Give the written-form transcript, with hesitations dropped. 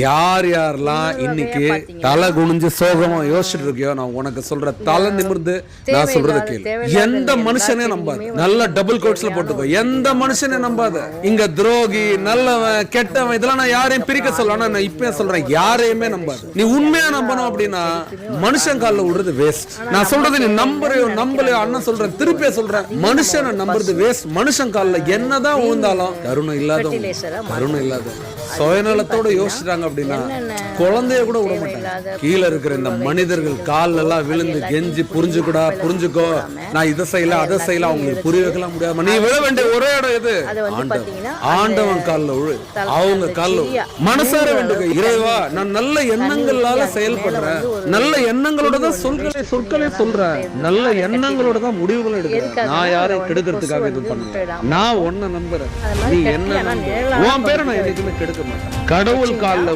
யார் யாரெல்லாம் இன்னைக்கு தலை குனிஞ்சு சோகமா யோசிச்சுட்டு இருக்கியோ, நான் உனக்கு சொல்ற தலை நிமிர்ந்து நான் சொல்றது கேளு. எந்த மனுஷனே நம்பாது. நல்ல டபுள் கோட்ஸ்ல போட்டுக்கோ. எந்த மனுஷனே நம்பாத. இங்க துரோகி, நல்லவன், கெட்டவன் இதெல்லாம் நான் யாரையும் பிரிக்க சொல்ல. நான் இப்பயே சொல்றேன், யாரையுமே நம்பாது. நீ உண்மையா நம்பணும் அப்படின்னா மனுஷன் காலில் விடுறது வேஸ்ட். நான் சொல்றது நீ நம்புறையோ நம்பலையோ, அண்ணன் சொல்றேன், திருப்பியே சொல்றேன், மனுஷனை நம்புறது வேஸ்ட். மனுஷன் காலில் என்னதான் விழுந்தாலும் கருணை இல்லாத, கருணை இல்லாத, சுயநலத்தோட யோசிச்சாங்க அப்படின்னா குழந்தைய கூட விட மாட்டாங்க. கீழே இருக்கிற இந்த மனிதர்கள் கால் எல்லாம் விழுந்து கெஞ்சி புரிஞ்சுக்கூடா, புரிஞ்சுக்கோ, நான் இதை செய்யல அதை செய்யல, அவங்களுக்கு புரிய வைக்கலாம் முடியாம நீ விழ வேண்டிய ஒரே இடம் எது? ஆண்டவன் காலில் விழு. அவங்க காலில் மனசார வேண்டுக. இறைவா, நான் நல்ல எண்ணங்களால செயல்படுறேன், நல்ல எண்ணங்களோட தான் சொற்களே சொல்றேன், நல்ல எண்ணங்களோட தான் முடிவுகள் எடுக்கிறேன். நான் யாரையும் கெடுக்கிறதுக்காக இது பண்ணுறேன். நான் ஒன்ன நம்புறேன், நீ என்ன உன் பேரை நான் என்னைக்குமே கெடுக்க மாட்டேன். கடவுள் காலில்